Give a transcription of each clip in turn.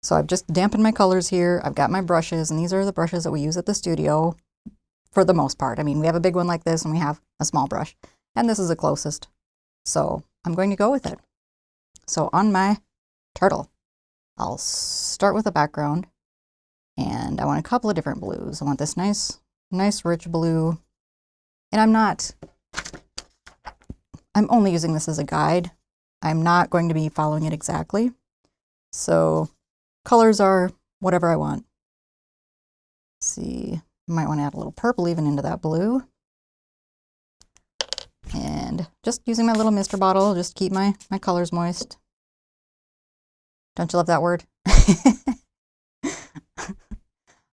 So I've just dampened my colors here. I've got my brushes, and these are the brushes that we use at the studio for the most part. I mean, we have a big one like this, and we have a small brush, and this is the closest. So I'm going to go with it. So on my turtle, I'll start with a background, and I want a couple of different blues. I want this nice rich blue, and I'm only using this as a guide. I'm not going to be following it exactly. So colors are whatever I want. Let's see, I might want to add a little purple even into that blue. And just using my little mister bottle, just keep my colors moist. Don't you love that word?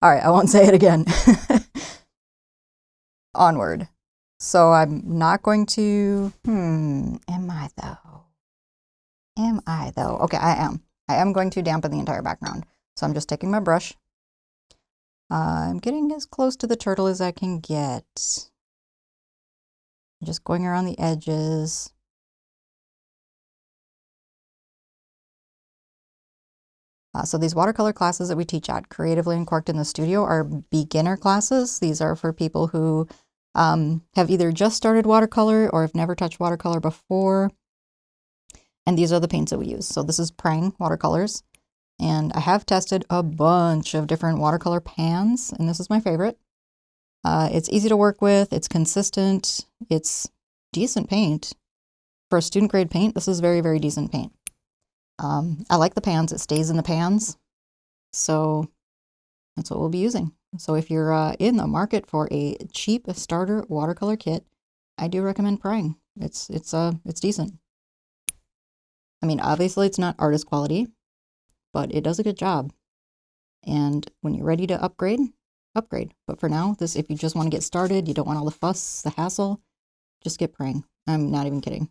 All right, I won't say it again. Onward. So I'm not going to, am I though? Am I though? Okay, I am. I am going to dampen the entire background. So I'm just taking my brush. I'm getting as close to the turtle as I can get. Just going around the edges. So these watercolor classes that we teach at Creatively Uncorked in the Studio are beginner classes. These are for people who have either just started watercolor or have never touched watercolor before. And these are the paints that we use. So this is Prang watercolors. And I have tested a bunch of different watercolor pans, and this is my favorite. It's easy to work with, it's consistent, it's decent paint. For a student grade paint, this is very, very decent paint. I like the pans, it stays in the pans. So that's what we'll be using. So if you're in the market for a cheap starter watercolor kit, I do recommend Prang. It's decent. I mean, obviously it's not artist quality, but it does a good job. And when you're ready to upgrade, upgrade. But for now, if you just want to get started, you don't want all the fuss, the hassle, just get Prang. I'm not even kidding.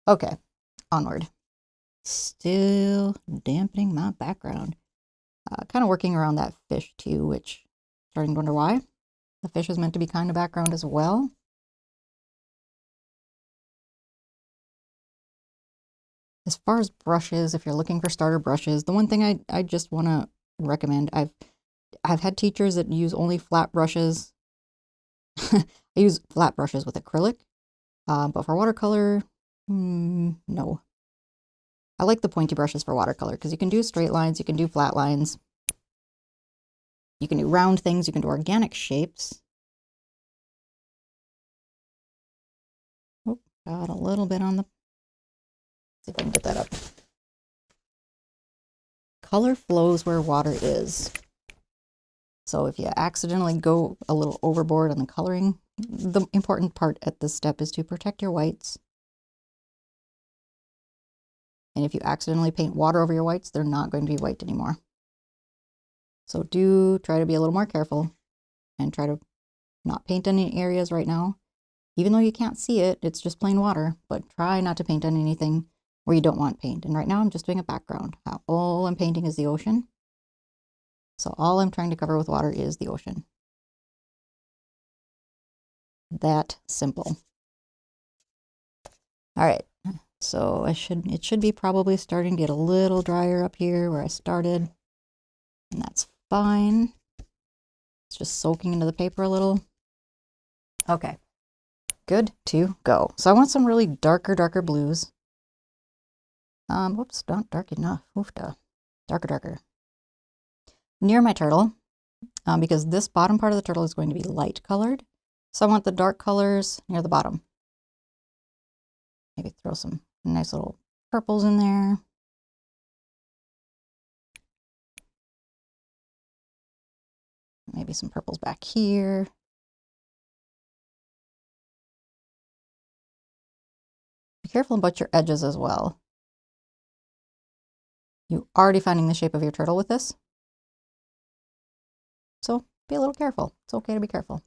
Okay, onward. Still dampening my background. Kind of working around that fish too, which starting to wonder why. The fish is meant to be kind of background as well. As far as brushes, if you're looking for starter brushes, the one thing I just want to recommend, I've had teachers that use only flat brushes. I use flat brushes with acrylic, but for watercolor, no. I like the pointy brushes for watercolor because you can do straight lines, you can do flat lines, you can do round things, you can do organic shapes. Oh, got a little bit on the, see if I can get that up. Color flows where water is. So if you accidentally go a little overboard on the coloring, the important part at this step is to protect your whites. And if you accidentally paint water over your whites, they're not going to be white anymore. So do try to be a little more careful and try to not paint any areas right now. Even though you can't see it, it's just plain water, but try not to paint on anything where you don't want paint. And right now I'm just doing a background. All I'm painting is the ocean. So all I'm trying to cover with water is the ocean. That simple. All right, so it should be probably starting to get a little drier up here where I started, and that's fine. It's just soaking into the paper a little. Okay, good to go. So I want some really darker blues. Whoops, not dark enough. Oofda. Darker. Near my turtle, because this bottom part of the turtle is going to be light colored. So I want the dark colors near the bottom. Maybe throw some nice little purples in there. Maybe some purples back here. Be careful about your edges as well. You're already finding the shape of your turtle with this. So be a little careful. It's okay to be careful.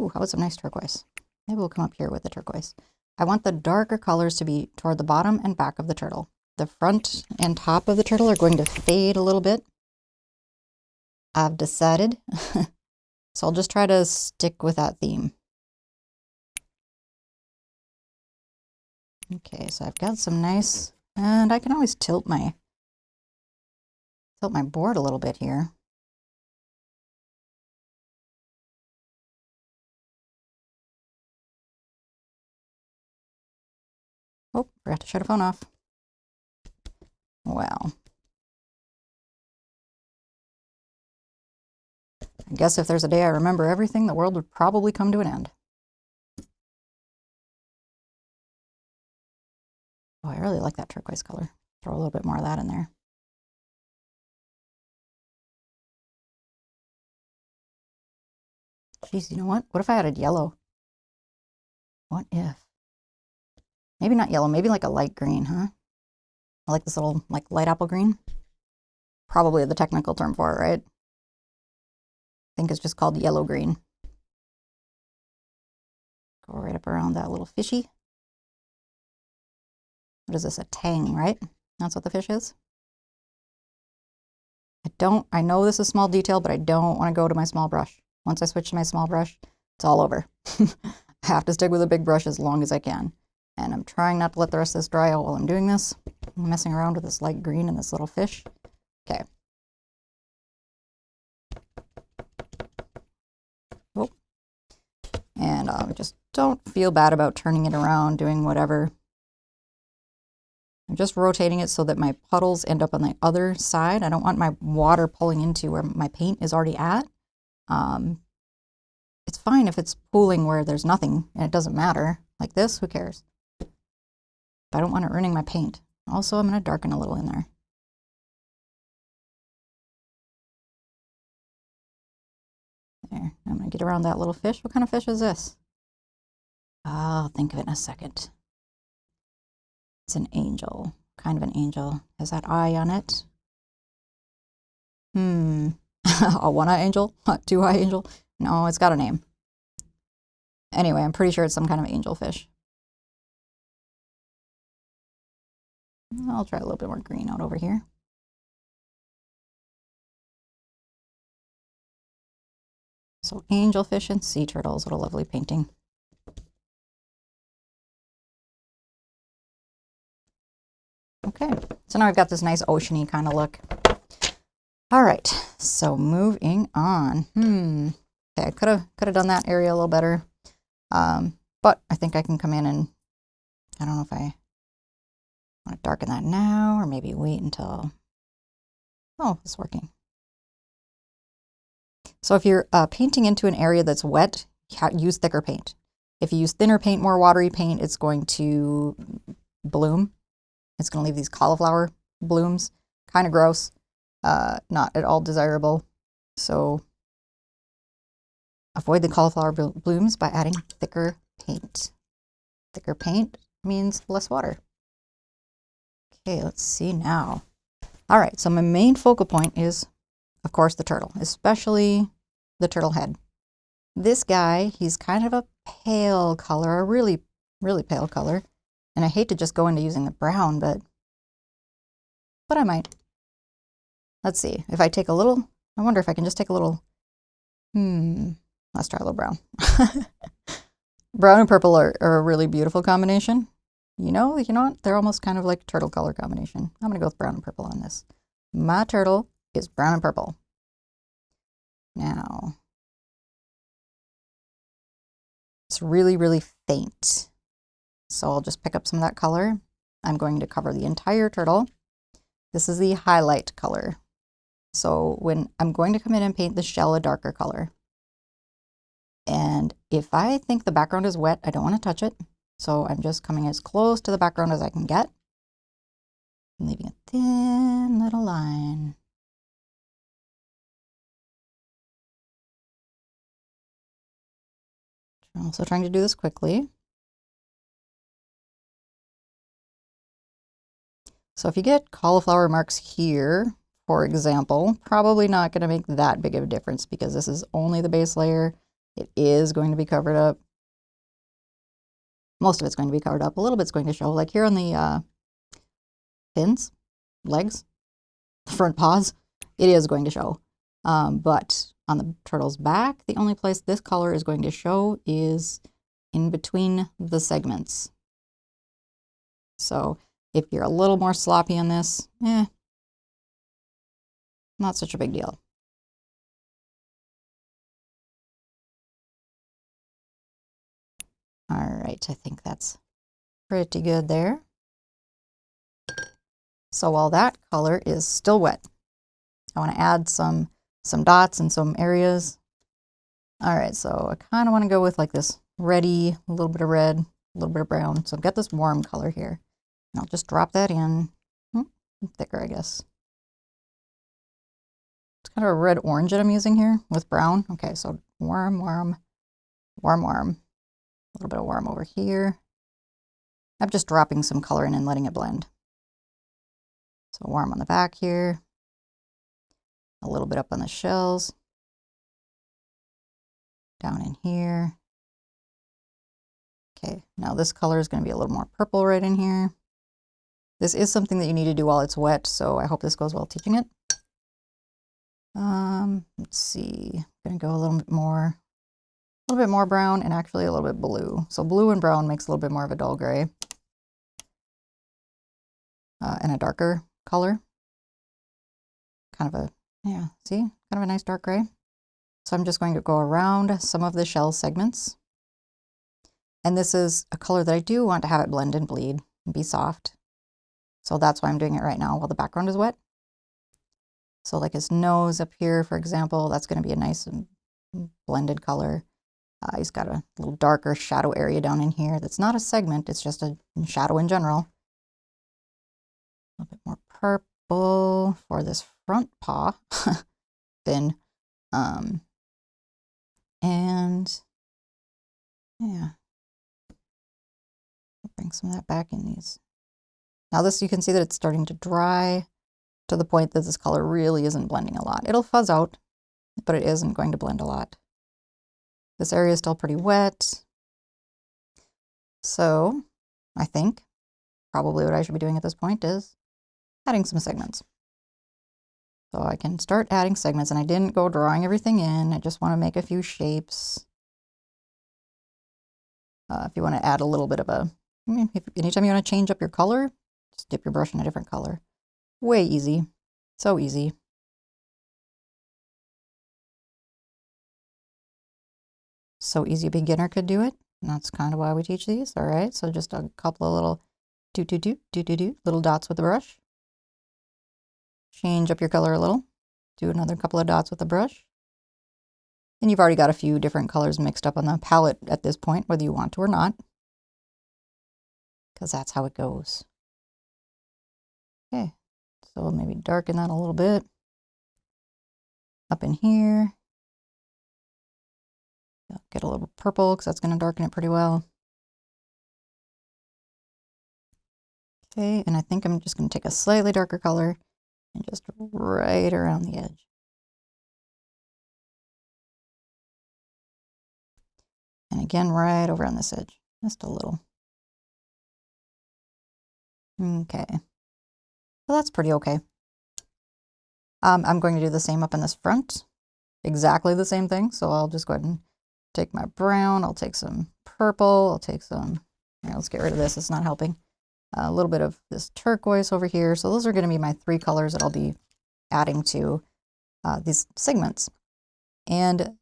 Ooh, how about some nice turquoise? Maybe we'll come up here with the turquoise. I want the darker colors to be toward the bottom and back of the turtle. The front and top of the turtle are going to fade a little bit. I've decided. So I'll just try to stick with that theme. Okay, so I've got some nice, and I can always tilt my tilt my board a little bit here. Oh, forgot to shut a phone off. Well, I guess if there's a day I remember everything, the world would probably come to an end. Oh, I really like that turquoise color. Throw a little bit more of that in there. Geez, you know what? What if I added yellow? What if? Maybe not yellow, maybe like a light green, huh? I like this little, like, light apple green. Probably the technical term for it, right? I think it's just called yellow green. Go right up around that little fishy. What is this? A tang, right? That's what the fish is. I know this is small detail, but I don't want to go to my small brush. Once I switch to my small brush, it's all over. I have to stick with a big brush as long as I can. And I'm trying not to let the rest of this dry out while I'm doing this. I'm messing around with this light green and this little fish. Okay. Oh. And just don't feel bad about turning it around, doing whatever. I'm just rotating it so that my puddles end up on the other side. I don't want my water pulling into where my paint is already at. It's fine if it's pooling where there's nothing and it doesn't matter. Like this, who cares? But I don't want it ruining my paint. Also, I'm going to darken a little in there. There, I'm going to get around that little fish. What kind of fish is this? I'll think of it in a second. It's an angel, kind of an angel. Has that eye on it? A one-eye angel? Two-eye angel? No, it's got a name. Anyway, I'm pretty sure it's some kind of angel fish. I'll try a little bit more green out over here. So angelfish and sea turtles, what a lovely painting. Okay, so now I've got this nice oceany kind of look. All right, so moving on. Okay, I could have done that area a little better, but I think I can come in and, I don't know if I want to darken that now or maybe wait until, oh, it's working. So if you're painting into an area that's wet, use thicker paint. If you use thinner paint, more watery paint, it's going to bloom. It's going to leave these cauliflower blooms. Kind of gross. Not at all desirable. So avoid the cauliflower blooms by adding thicker paint. Thicker paint means less water. Okay, let's see now. All right, so my main focal point is, of course, the turtle, especially the turtle head. This guy, he's kind of a pale color, a really, really pale color. And I hate to just go into using the brown, but I might. Let's see, if I take a little, I wonder if I can just take a little, let's try a little brown. Brown and purple are a really beautiful combination. You know what? They're almost kind of like turtle color combination. I'm going to go with brown and purple on this. My turtle is brown and purple. Now, it's really, really faint. So I'll just pick up some of that color. I'm going to cover the entire turtle. This is the highlight color. So when I'm going to come in and paint the shell a darker color. And if I think the background is wet, I don't want to touch it. So I'm just coming as close to the background as I can get. And leaving a thin little line. I'm also trying to do this quickly. So if you get cauliflower marks here, for example, probably not going to make that big of a difference because this is only the base layer. It is going to be covered up. Most of it's going to be covered up. A little bit's going to show, like here on the fins, legs, front paws, it is going to show. But on the turtle's back, the only place this color is going to show is in between the segments. So if you're a little more sloppy on this, Not such a big deal. All right, I think that's pretty good there. So while that color is still wet, I want to add some dots in some areas. All right, so I kind of want to go with like this reddy, a little bit of red, a little bit of brown. So I've got this warm color here. And I'll just drop that in. Thicker, I guess. It's kind of a red-orange that I'm using here with brown. Okay, so warm, warm, warm, warm. A little bit of warm over here. I'm just dropping some color in and letting it blend. So warm on the back here. A little bit up on the shells. Down in here. Okay, now this color is going to be a little more purple right in here. This is something that you need to do while it's wet, so I hope this goes well teaching it. Let's see, I'm going to go a little bit more brown and actually a little bit blue. So blue and brown makes a little bit more of a dull gray. And a darker color. Kind of a, yeah, see? Kind of a nice dark gray. So I'm just going to go around some of the shell segments. And this is a color that I do want to have it blend and bleed and be soft. So that's why I'm doing it right now while the background is wet. So like his nose up here, for example, that's going to be a nice blended color. He's got a little darker shadow area down in here. That's not a segment, it's just a shadow in general. A little bit more purple for this front paw fin. And yeah, I'll bring some of that back in these. Now this, you can see that it's starting to dry to the point that this color really isn't blending a lot. It'll fuzz out, but it isn't going to blend a lot. This area is still pretty wet. So I think probably what I should be doing at this point is adding some segments. So I can start adding segments, and I didn't go drawing everything in. I just want to make a few shapes. If you want to add a little bit of a, anytime you want to change up your color, just dip your brush in a different color. Way easy. So easy. So easy a beginner could do it. And that's kind of why we teach these. All right, so just a couple of little little dots with the brush. Change up your color a little. Do another couple of dots with the brush. And you've already got a few different colors mixed up on the palette at this point, whether you want to or not. Because that's how it goes. Okay, so maybe darken that a little bit. Up in here. Get a little purple because that's going to darken it pretty well. Okay, and I think I'm just going to take a slightly darker color and just right around the edge. And again, right over on this edge, just a little. Okay, so that's pretty okay. I'm going to do the same up in this front, exactly the same thing. So I'll just go ahead and take my brown, I'll take some purple, I'll take some, here, let's get rid of this, it's not helping. A little bit of this turquoise over here. So those are going to be my three colors that I'll be adding to these segments. And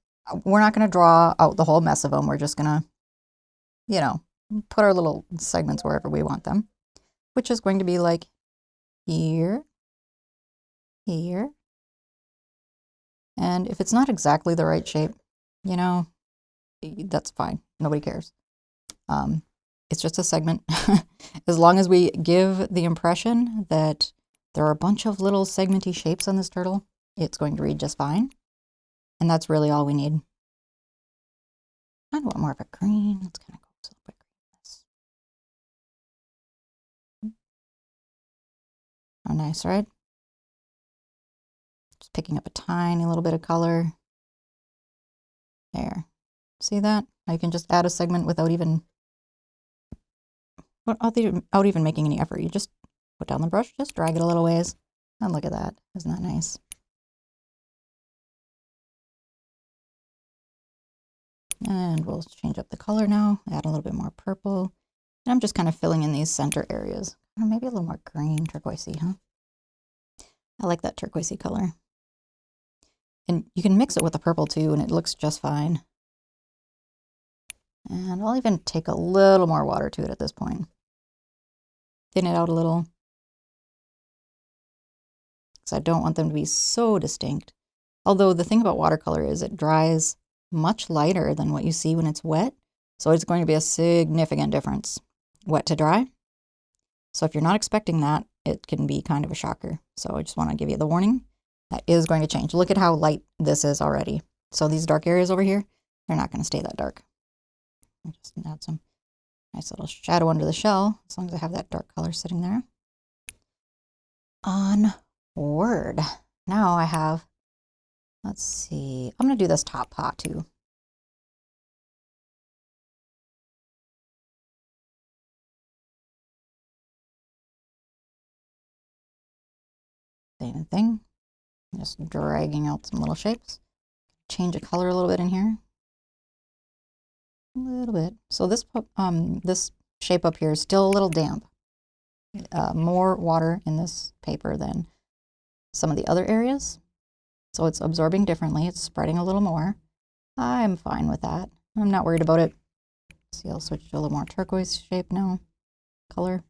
we're not going to draw out the whole mess of them. We're just going to, you know, put our little segments wherever we want them, which is going to be like here, here. And if it's not exactly the right shape, you know, that's fine. Nobody cares. It's just a segment. As long as we give the impression that there are a bunch of little segmenty shapes on this turtle, it's going to read just fine. And that's really all we need. I want more of a green. Let's kind of go a little bit green. Oh, nice, right? Just picking up a tiny little bit of color. There. See that? Now you can just add a segment without even making any effort. You just put down the brush, just drag it a little ways. And look at that. Isn't that nice? And we'll change up the color now, add a little bit more purple. And I'm just kind of filling in these center areas. Or maybe a little more green, turquoisey, huh? I like that turquoisey color. And you can mix it with the purple too, and it looks just fine. And I'll even take a little more water to it at this point. Thin it out a little. Because I don't want them to be so distinct. Although the thing about watercolor is it dries much lighter than what you see when it's wet. So it's going to be a significant difference, wet to dry. So if you're not expecting that, it can be kind of a shocker. So I just want to give you the warning. That is going to change. Look at how light this is already. So these dark areas over here, they're not going to stay that dark. I'll just add some nice little shadow under the shell, as long as I have that dark color sitting there. Onward. Now I have, let's see, I'm going to do this top pot too. Same thing. Just dragging out some little shapes. Change the color a little bit in here. A little bit. So this shape up here is still a little damp. More water in this paper than some of the other areas. So it's absorbing differently. It's spreading a little more. I'm fine with that. I'm not worried about it. See, I'll switch to a little more turquoise shape now. Color.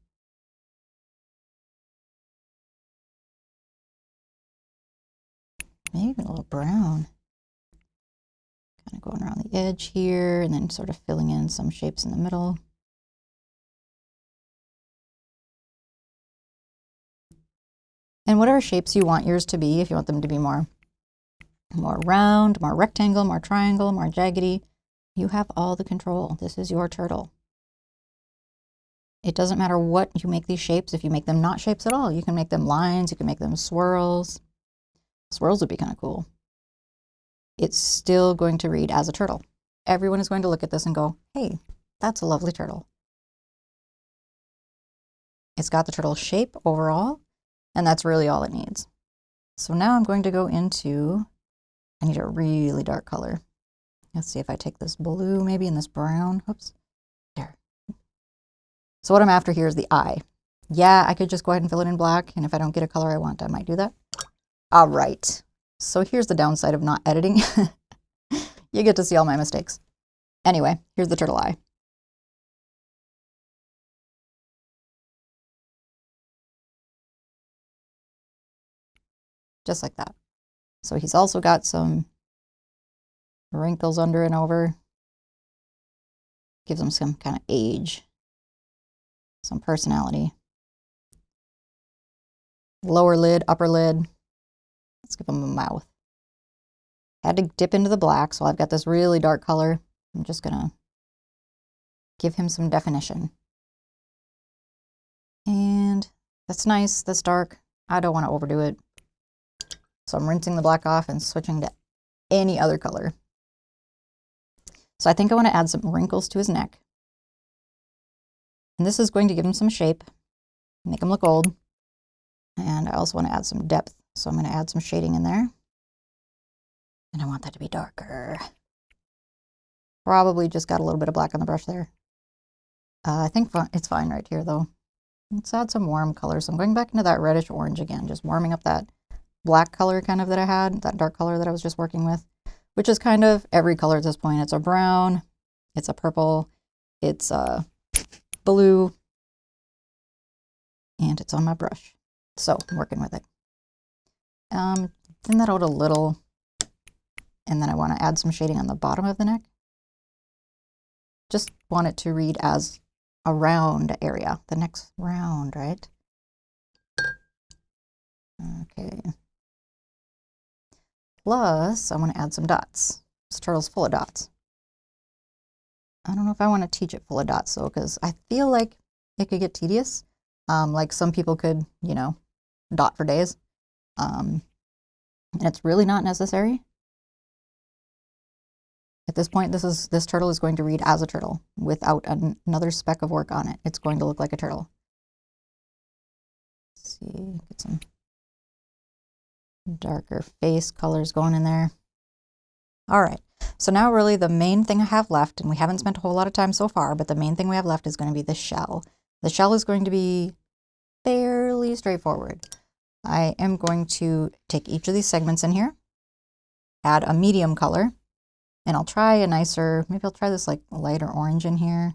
Maybe a little brown. Kind of going around the edge here and then sort of filling in some shapes in the middle. And whatever shapes you want yours to be, if you want them to be more round, more rectangle, more triangle, more jaggedy, you have all the control. This is your turtle. It doesn't matter what you make these shapes. If you make them not shapes at all, you can make them lines, you can make them swirls. Swirls would be kind of cool. It's still going to read as a turtle. Everyone is going to look at this and go, hey, that's a lovely turtle. It's got the turtle shape overall, and that's really all it needs. So now I'm going to go into, I need a really dark color. Let's see if I take this blue maybe and this brown. Oops, there. So what I'm after here is the eye. Yeah, I could just go ahead and fill it in black, and if I don't get a color I want, I might do that. All right, so here's the downside of not editing. You get to see all my mistakes. Anyway, here's the turtle eye. Just like that. So he's also got some wrinkles under and over. Gives him some kind of age, some personality. Lower lid, upper lid. Let's give him a mouth. Had to dip into the black, so I've got this really dark color. I'm just gonna give him some definition. And that's nice, that's dark. I don't want to overdo it. So I'm rinsing the black off and switching to any other color. So I think I want to add some wrinkles to his neck. And this is going to give him some shape, make him look old. And I also want to add some depth. So I'm going to add some shading in there. And I want that to be darker. Probably just got a little bit of black on the brush there. I think it's fine right here though. Let's add some warm color. So I'm going back into that reddish orange again, just warming up that black color kind of that I had, that dark color that I was just working with, which is kind of every color at this point. It's a brown, it's a purple, it's a blue, and it's on my brush. So I'm working with it. Thin that out a little, and then I want to add some shading on the bottom of the neck. Just want it to read as a round area. The neck's round, right? Okay. Plus, I want to add some dots. This turtle's full of dots. I don't know if I want to teach it full of dots though, because I feel like it could get tedious. Like some people could, you know, dot for days. And it's really not necessary. At this point, this turtle is going to read as a turtle without another speck of work on it. It's going to look like a turtle. Let's see, get some darker face colors going in there. All right, so now really the main thing I have left, and we haven't spent a whole lot of time so far, but the main thing we have left is going to be the shell. The shell is going to be fairly straightforward. I am going to take each of these segments in here, add a medium color, and I'll try a nicer, maybe I'll try this like lighter orange in here.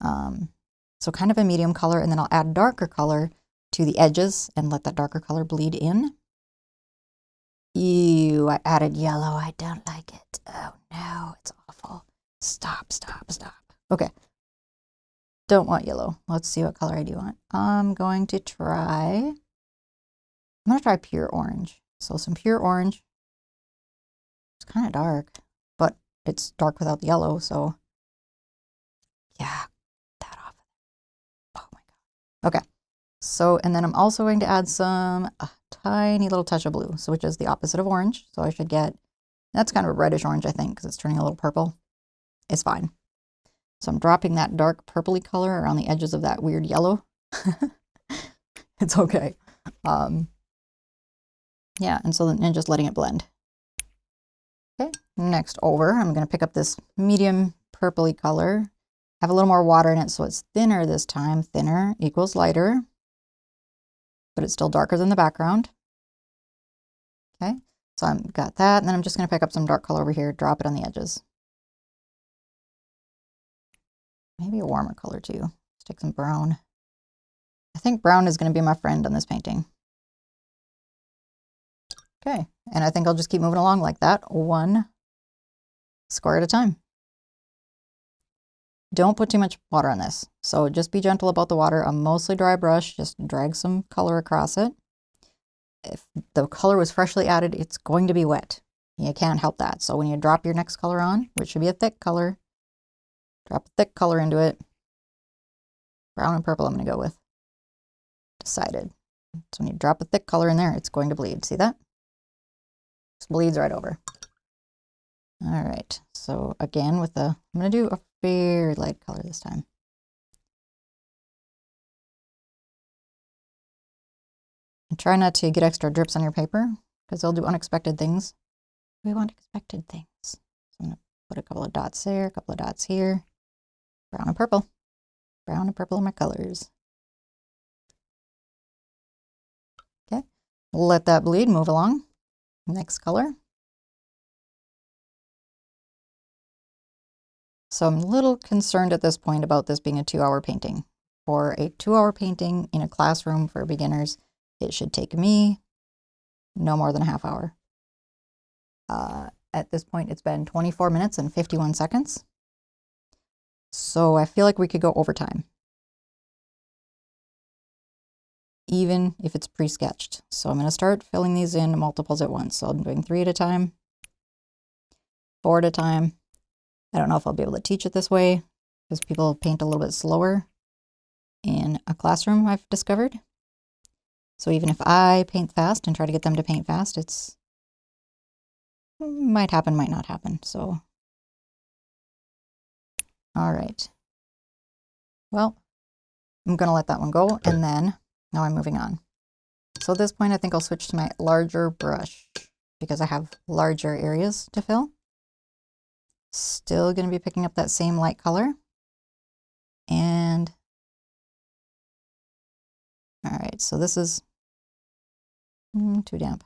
So kind of a medium color, and then I'll add darker color to the edges and let that darker color bleed in. Ew, I added yellow. I don't like it. Oh no, it's awful. Stop, stop, stop. Okay. Don't want yellow. Let's see what color I do want. I'm going to try pure orange. So some pure orange. It's kind of dark, but it's dark without the yellow, so yeah, that off. Oh my God. Okay. So, and then I'm also going to add a tiny little touch of blue, so which is the opposite of orange. So I should get, that's kind of a reddish orange, I think, because it's turning a little purple. It's fine. So I'm dropping that dark purpley color around the edges of that weird yellow. It's okay. Yeah, and so then just letting it blend. Okay, next over, I'm going to pick up this medium purpley color. Have a little more water in it, so it's thinner this time. Thinner equals lighter, but it's still darker than the background. Okay, so I've got that, and then I'm just going to pick up some dark color over here, drop it on the edges. Maybe a warmer color too. Let's take some brown. I think brown is going to be my friend on this painting. Okay, and I think I'll just keep moving along like that, one square at a time. Don't put too much water on this, so just be gentle about the water. A mostly dry brush, just drag some color across it. If the color was freshly added, it's going to be wet. You can't help that. So when you drop your next color on, which should be a thick color, drop a thick color into it. Brown and purple I'm going to go with. Decided. So when you drop a thick color in there, it's going to bleed. See that? Just bleeds right over. All right. So again, I'm going to do a very light color this time. And try not to get extra drips on your paper, because they'll do unexpected things. We want expected things. So I'm going to put a couple of dots there, a couple of dots here. Brown and purple. Brown and purple are my colors. Okay, let that bleed, move along. Next color. So I'm a little concerned at this point about this being a 2-hour painting. For a 2-hour painting in a classroom for beginners, it should take me no more than a half hour. At this point, it's been 24 minutes and 51 seconds. So I feel like we could go overtime, even if it's pre-sketched. So I'm going to start filling these in multiples at once. So I'm doing 3 at a time, 4 at a time. I don't know if I'll be able to teach it this way because people paint a little bit slower in a classroom, I've discovered. So even if I paint fast and try to get them to paint fast, it's might happen, might not happen. So, all right. Well, I'm going to let that one go, and then now I'm moving on. So at this point, I think I'll switch to my larger brush because I have larger areas to fill. Still going to be picking up that same light color. And all right, so this is too damp.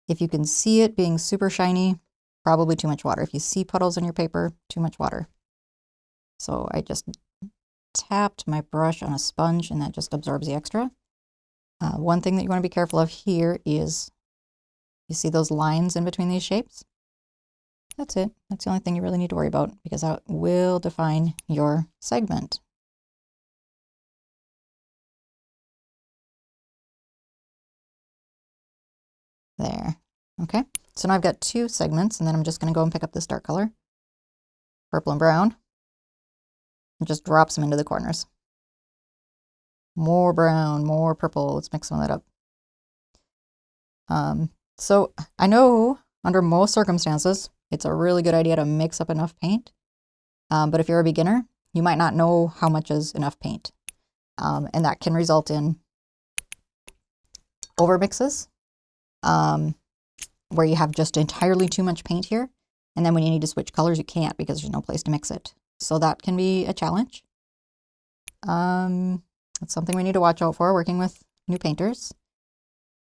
If you can see it being super shiny, probably too much water. If you see puddles on your paper, too much water. So I just tapped my brush on a sponge and that just absorbs the extra. One thing that you want to be careful of here is, you see those lines in between these shapes? That's it. That's the only thing you really need to worry about, because that will define your segment. There. Okay. So now I've got 2 segments, and then I'm just going to go and pick up this dark color, purple and brown, and just drop some into the corners. More brown, more purple. Let's mix some of that up. So I know under most circumstances, it's a really good idea to mix up enough paint. But if you're a beginner, you might not know how much is enough paint. And that can result in overmixes, where you have just entirely too much paint here. And then when you need to switch colors, you can't because there's no place to mix it. So that can be a challenge. That's something we need to watch out for working with new painters.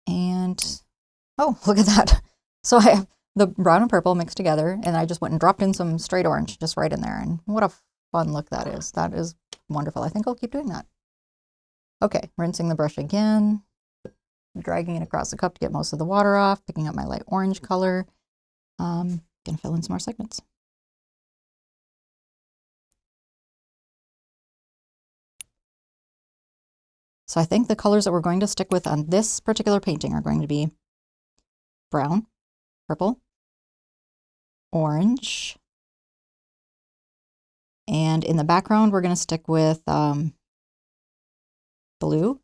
And, oh, look at that. So the brown and purple mixed together, and I just went and dropped in some straight orange just right in there. And what a fun look that is. That is wonderful. I think I'll keep doing that. Okay, rinsing the brush again, dragging it across the cup to get most of the water off, picking up my light orange color. Gonna fill in some more segments. So I think the colors that we're going to stick with on this particular painting are going to be brown, purple, orange, and in the background we're going to stick with blue,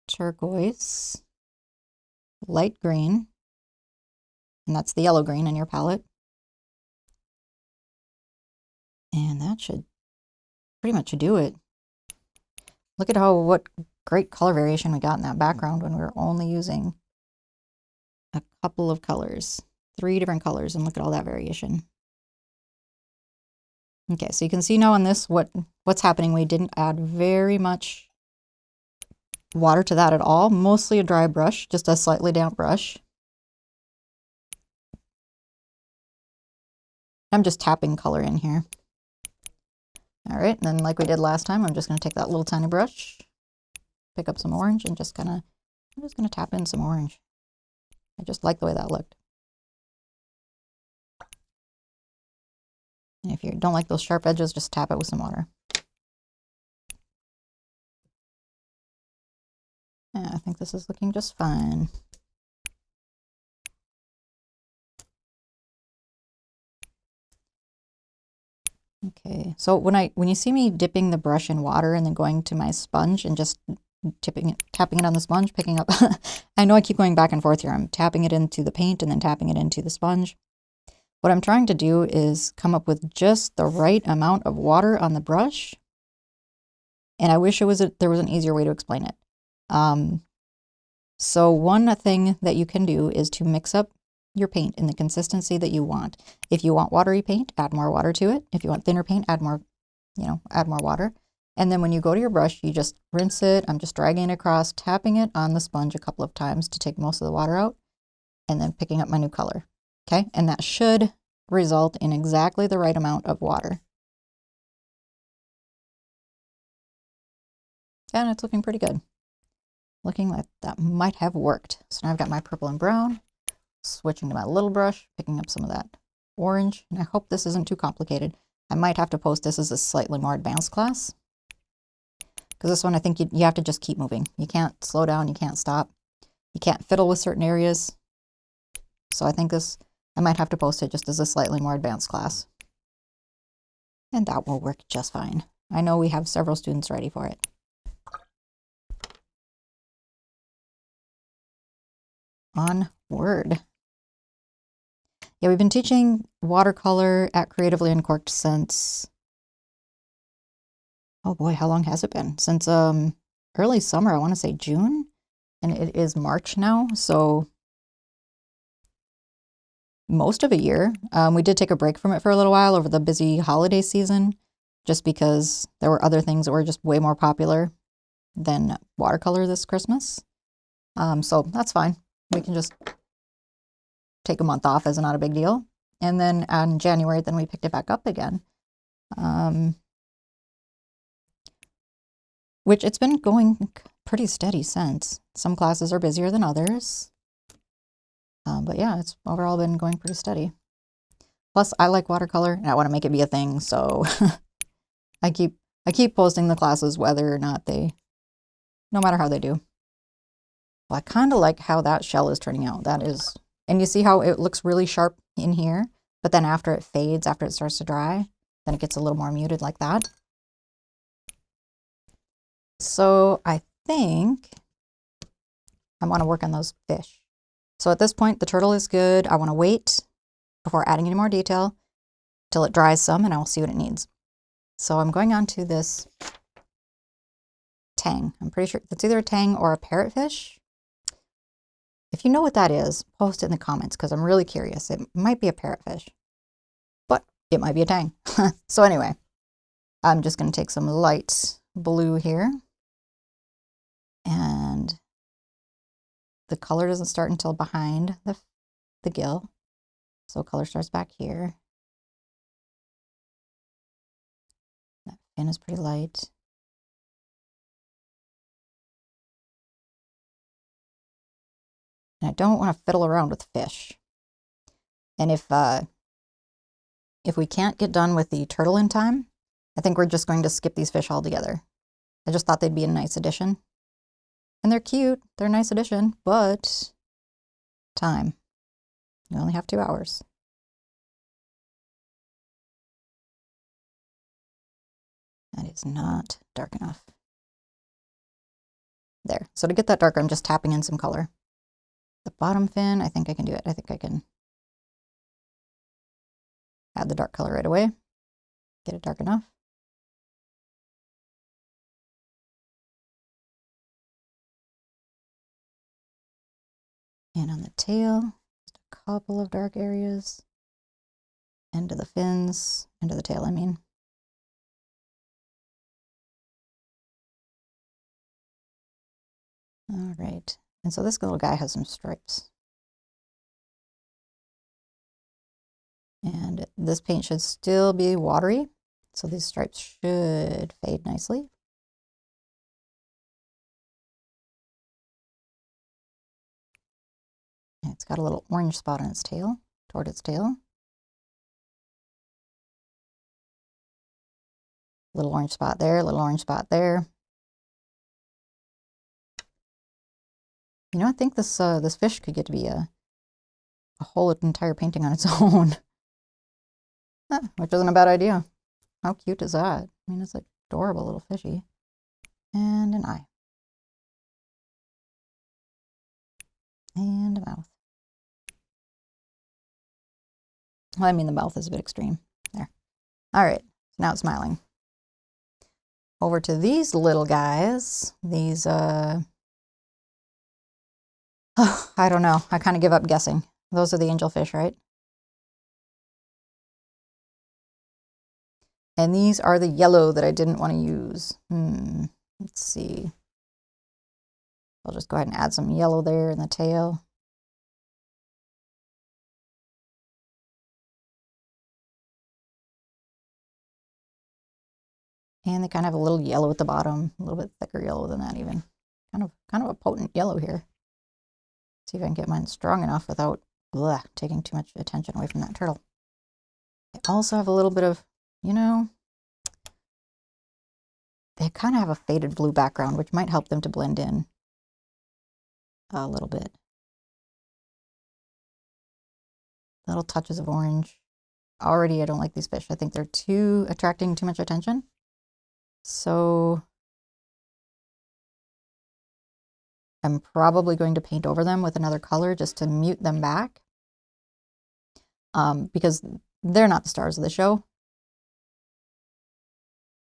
turquoise, light green, and that's the yellow green in your palette. And that should pretty much do it. Look at what great color variation we got in that background when we were only using a couple of colors, 3 different colors, and look at all that variation. Okay, so you can see now on this what's happening. We didn't add very much water to that at all, mostly a dry brush, just a slightly damp brush. I'm just tapping color in here. All right, and then like we did last time, I'm just going to take that little tiny brush, pick up some orange, and I'm just going to tap in some orange. I just like the way that looked. And if you don't like those sharp edges, just tap it with some water. Yeah, I think this is looking just fine. Okay, so when you see me dipping the brush in water and then going to my sponge and just tapping it on the sponge, picking up, I know I keep going back and forth here. I'm tapping it into the paint and then tapping it into the sponge. What I'm trying to do is come up with just the right amount of water on the brush. And I wish there was an easier way to explain it. So one thing that you can do is to mix up your paint in the consistency that you want. If you want watery paint, add more water to it. If you want thinner paint, add more water. And then when you go to your brush, you just rinse it. I'm just dragging it across, tapping it on the sponge a couple of times to take most of the water out, and then picking up my new color. Okay, and that should result in exactly the right amount of water. And it's looking pretty good. Looking like that might have worked. So now I've got my purple and brown. Switching to my little brush, picking up some of that orange, and I hope this isn't too complicated. I might have to post this as a slightly more advanced class, because this one I think you have to just keep moving. You can't slow down, you can't stop, you can't fiddle with certain areas. So I think I might have to post it just as a slightly more advanced class. And that will work just fine. I know we have several students ready for it. Onward. Yeah, we've been teaching watercolor at Creatively Uncorked since, oh boy, how long has it been? Since early summer, I want to say June, and it is March now, so most of a year. We did take a break from it for a little while over the busy holiday season, just because there were other things that were just way more popular than watercolor this Christmas. So that's fine. We can just take a month off, is not a big deal. And then in January, then we picked it back up again. Which it's been going pretty steady since. Some classes are busier than others. But yeah, it's overall been going pretty steady. Plus, I like watercolor and I want to make it be a thing, so I keep posting the classes whether or not no matter how they do. Well, I kind of like how that shell is turning out. That is, and you see how it looks really sharp in here, but then after it fades, after it starts to dry, then it gets a little more muted like that. So I think I want to work on those fish. So at this point, the turtle is good. I want to wait before adding any more detail till it dries some, and I will see what it needs. So I'm going on to this tang. I'm pretty sure it's either a tang or a parrotfish. If you know what that is, post it in the comments because I'm really curious. It might be a parrotfish, but it might be a tang. So anyway, I'm just going to take some light blue here. And the color doesn't start until behind the gill. So color starts back here. That fin is pretty light. And I don't want to fiddle around with fish. And if we can't get done with the turtle in time, I think we're just going to skip these fish altogether. I just thought they'd be a nice addition. And they're cute. They're a nice addition, but time. You only have 2 hours. That is not dark enough. There. So to get that darker, I'm just tapping in some color. The bottom fin, I think I can do it. I think I can add the dark color right away. Get it dark enough. And on the tail, just a couple of dark areas. End of the fins, end of the tail, I mean. All right, and so this little guy has some stripes. And this paint should still be watery, so these stripes should fade nicely. And it's got a little orange spot on its tail, toward its tail. Little orange spot there, little orange spot there. You know, I think this this fish could get to be a whole entire painting on its own. Which isn't a bad idea. How cute is that? I mean, it's like adorable little fishy. And an eye. And a mouth. Well, I mean, the mouth is a bit extreme. There. All right, now it's smiling. Over to these little guys. These, oh, I don't know. I kind of give up guessing. Those are the angelfish, right? And these are the yellow that I didn't want to use. Let's see. I'll just go ahead and add some yellow there in the tail. And they kind of have a little yellow at the bottom, a little bit thicker yellow than that even. Kind of a potent yellow here. See if I can get mine strong enough without taking too much attention away from that turtle. I also have a little bit of, you know, they kind of have a faded blue background, which might help them to blend in a little bit. Little touches of orange. Already, I don't like these fish. I think they're attracting too much attention. So I'm probably going to paint over them with another color just to mute them back. Because they're not the stars of the show.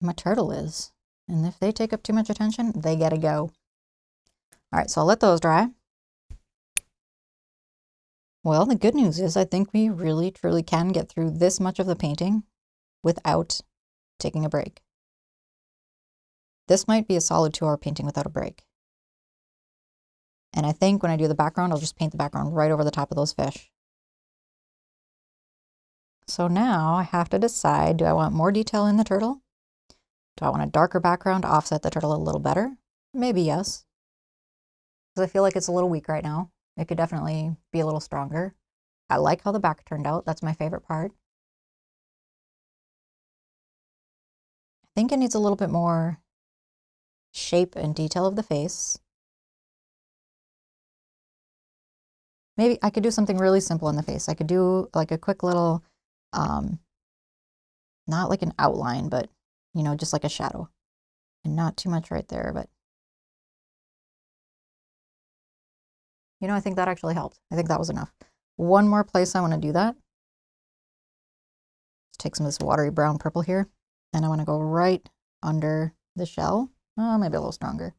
My turtle is. And if they take up too much attention, they gotta go. All right, so I'll let those dry. Well, the good news is I think we really, truly can get through this much of the painting without taking a break. This might be a solid 2-hour painting without a break. And I think when I do the background, I'll just paint the background right over the top of those fish. So now I have to decide, do I want more detail in the turtle? Do I want a darker background to offset the turtle a little better? Maybe yes. Because I feel like it's a little weak right now. It could definitely be a little stronger. I like how the back turned out. That's my favorite part. I think it needs a little bit more shape and detail of the face. Maybe I could do something really simple in the face. I could do like a quick little, not like an outline, but, you know, just like a shadow. And not too much right there, but, you know, I think that actually helped. I think that was enough. One more place I want to do that. Let's take some of this watery brown purple here, and I want to go right under the shell. Oh, maybe a little stronger.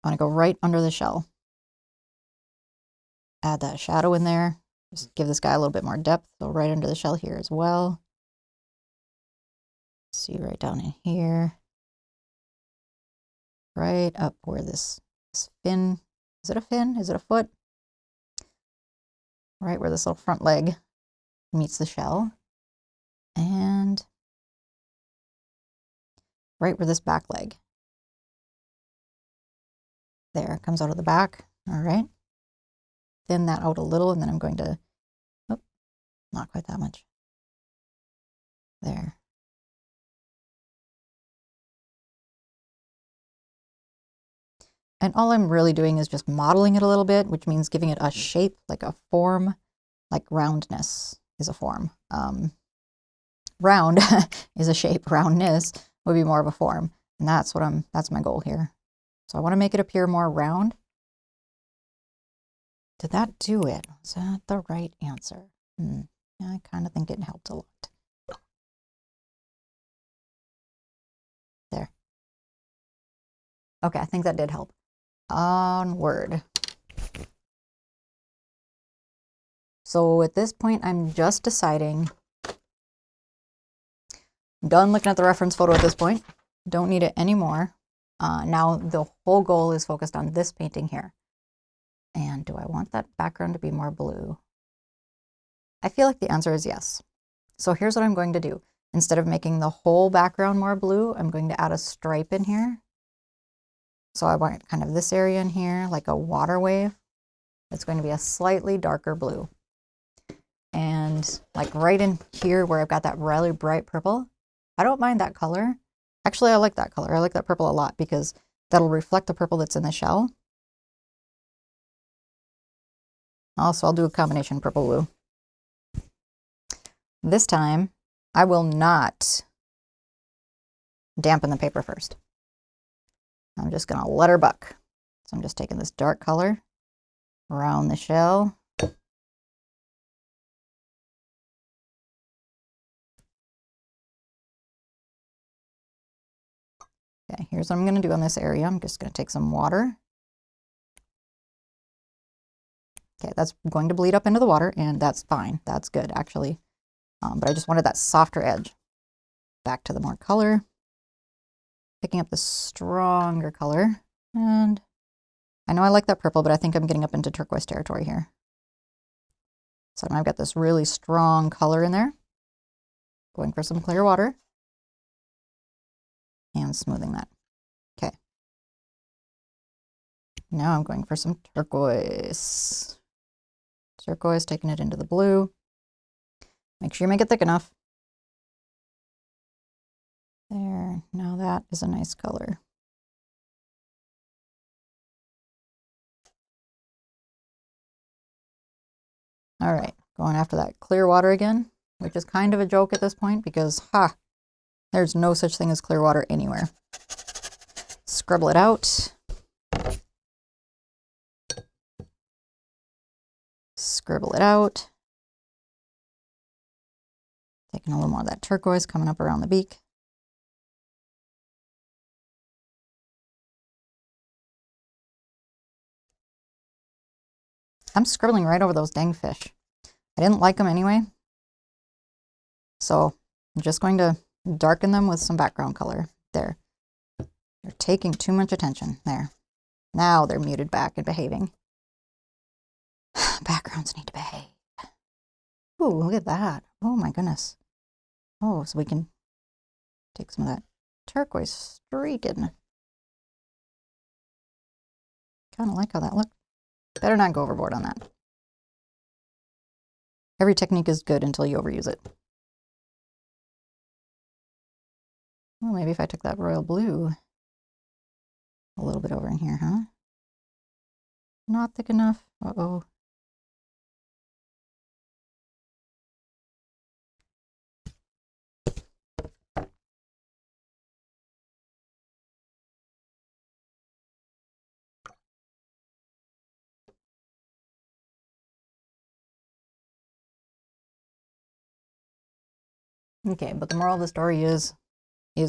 I want to go right under the shell. Add that shadow in there. Just give this guy a little bit more depth. So right under the shell here as well. See right down in here. Right up where this fin, is it a fin? Is it a foot? right where this little front leg meets the shell, and right where this back leg. There, it comes out of the back. All right. Thin that out a little, and then I'm going to, oh, not quite that much. There. And all I'm really doing is just modeling it a little bit, which means giving it a shape, like a form, like roundness is a form. Round is a shape, roundness would be more of a form. And that's my goal here. So I want to make it appear more round. Did that do it? Was that the right answer? Yeah, I kind of think it helped a lot. There. Okay, I think that did help. Onward. So at this point, I'm just deciding. I'm done looking at the reference photo at this point. Don't need it anymore. Now the whole goal is focused on this painting here. And do I want that background to be more blue? I feel like the answer is yes. So here's what I'm going to do. Instead of making the whole background more blue, I'm going to add a stripe in here. So I want kind of this area in here, like a water wave. It's going to be a slightly darker blue. And like right in here where I've got that really bright purple, I don't mind that color. Actually, I like that color. I like that purple a lot because that'll reflect the purple that's in the shell. Also, I'll do a combination purple-blue. This time, I will not dampen the paper first. I'm just going to let her buck. So I'm just taking this dark color around the shell. Okay, here's what I'm going to do on this area. I'm just going to take some water. Okay, that's going to bleed up into the water, and that's fine. That's good, actually. But I just wanted that softer edge. Back to the more color. Picking up the stronger color. And I know I like that purple, but I think I'm getting up into turquoise territory here. So I've got this really strong color in there. Going for some clear water. And smoothing that. Okay. Now I'm going for some turquoise. Turquoise, taking it into the blue. Make sure you make it thick enough. There, now that is a nice color. All right, going after that clear water again, which is kind of a joke at this point because, there's no such thing as clear water anywhere. Scribble it out. Scribble it out. Taking a little more of that turquoise coming up around the beak. I'm scribbling right over those dang fish. I didn't like them anyway. So I'm just going to darken them with some background color. There. They're taking too much attention. There. Now they're muted back and behaving. Backgrounds need to behave. Ooh, look at that. Oh my goodness. Oh, so we can take some of that turquoise streaking. Kind of like how that looked. Better not go overboard on that. Every technique is good until you overuse it. Well, maybe if I took that royal blue a little bit over in here, huh? Not thick enough. Uh-oh. Okay, but the moral of the story is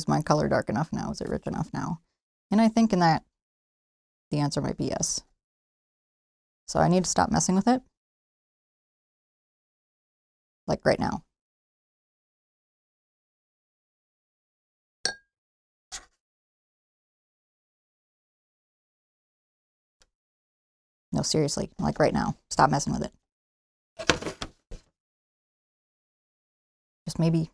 my color dark enough now? Is it rich enough now? And I think in that, the answer might be yes. So I need to stop messing with it. Like right now. No, seriously, like right now. Stop messing with it. maybe.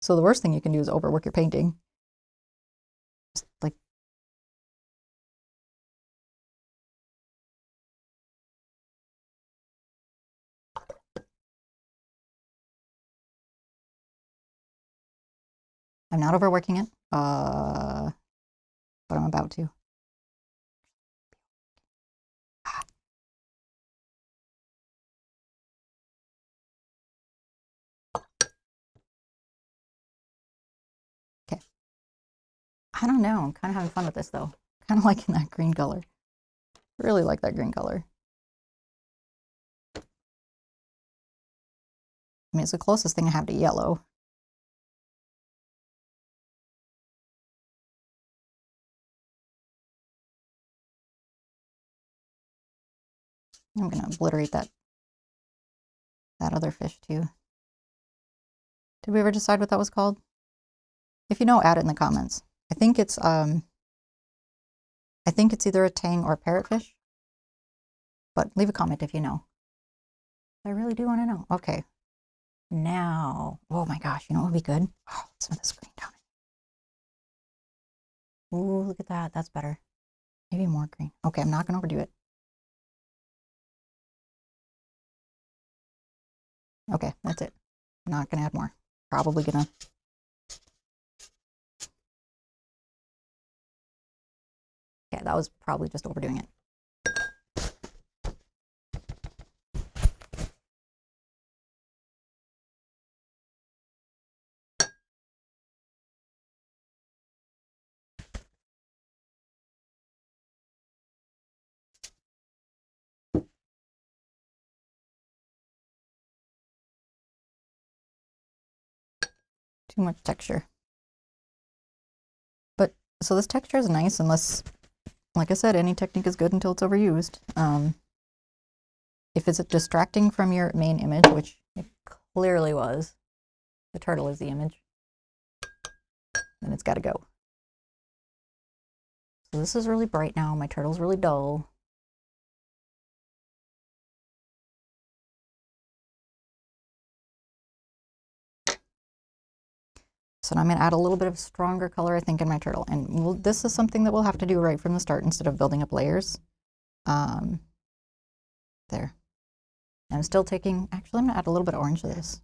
So the worst thing you can do is overwork your painting. Just like, I'm not overworking it, but I'm about to. Okay. I don't know. I'm kind of having fun with this though. Kind of liking that green color. Really like that green color. I mean, it's the closest thing I have to yellow. I'm gonna obliterate that other fish too. Did we ever decide what that was called? If you know, add it in the comments. I think it's either a tang or a parrotfish. But leave a comment if you know. I really do want to know. Okay. Now, oh my gosh, you know what would be good? Oh, some of this green down. Ooh, look at that. That's better. Maybe more green. Okay, I'm not gonna overdo it. Okay, that's it. I'm not gonna add more. Probably gonna. Okay, that was probably just overdoing it. Too much texture. But so this texture is nice unless, like I said, any technique is good until it's overused. If it's distracting from your main image, which it clearly was, the turtle is the image, then it's got to go. So this is really bright now. My turtle's really dull. So now I'm going to add a little bit of stronger color, I think, in my turtle. And this is something that we'll have to do right from the start instead of building up layers. There. I'm still taking, actually, I'm going to add a little bit of orange to this.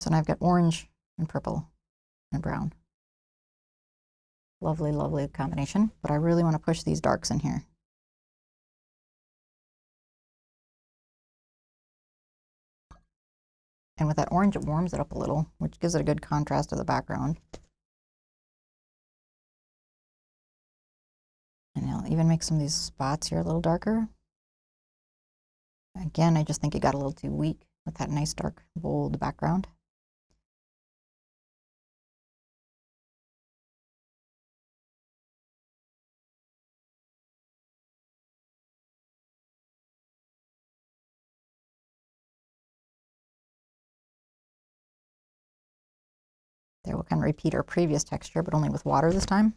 So now I've got orange and purple and brown. Lovely, lovely combination. But I really want to push these darks in here. And with that orange, it warms it up a little, which gives it a good contrast to the background. And I'll even make some of these spots here a little darker. Again, I just think it got a little too weak with that nice dark, bold background. There, we'll kind of repeat our previous texture, but only with water this time.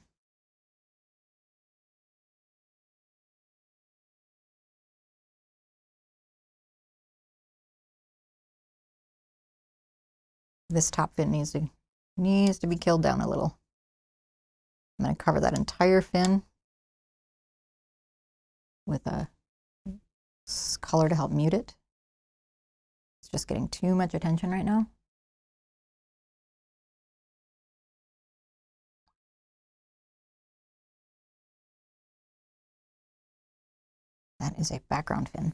This top fin needs to be killed down a little. I'm going to cover that entire fin with a color to help mute it. It's just getting too much attention right now. That is a background fin.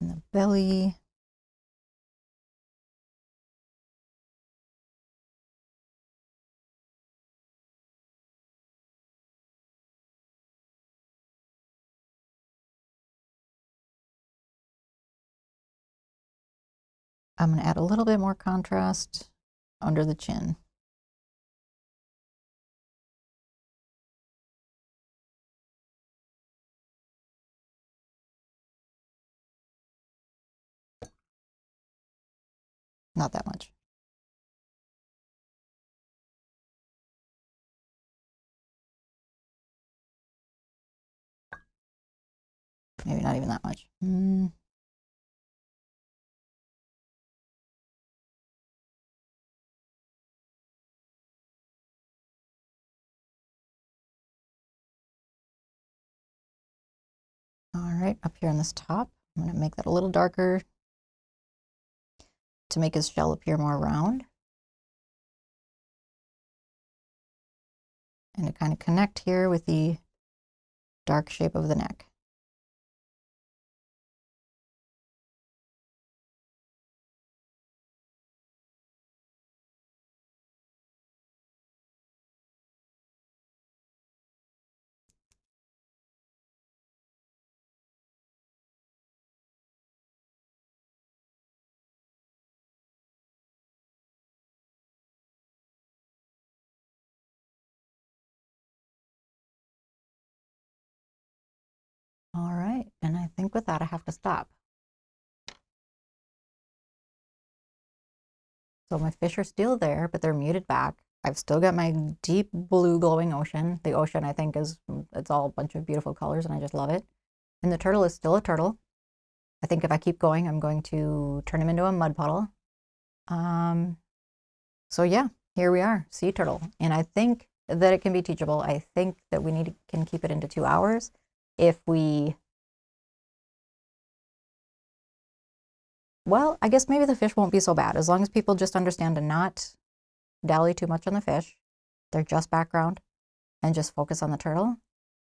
And the belly. I'm going to add a little bit more contrast under the chin. Not that much. Maybe not even that much. All right, up here on this top, I'm going to make that a little darker to make his shell appear more round. And to kind of connect here with the dark shape of the neck. All right, and I think with that I have to stop. So my fish are still there, but they're muted back. I've still got my deep blue glowing ocean. The ocean, I think, it's all a bunch of beautiful colors and I just love it. And the turtle is still a turtle. I think if I keep going, I'm going to turn him into a mud puddle. So yeah, here we are, sea turtle. And I think that it can be teachable. I think that we can keep it into 2 hours if we, well, I guess maybe the fish won't be so bad as long as people just understand to not dally too much on the fish. They're just background and just focus on the turtle.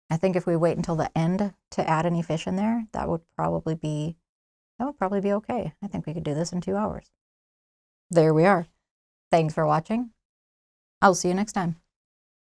I think if we wait until the end to add any fish in there, that would probably be okay. I think we could do this in 2 hours. There we are. Thanks for watching. I'll see you next time.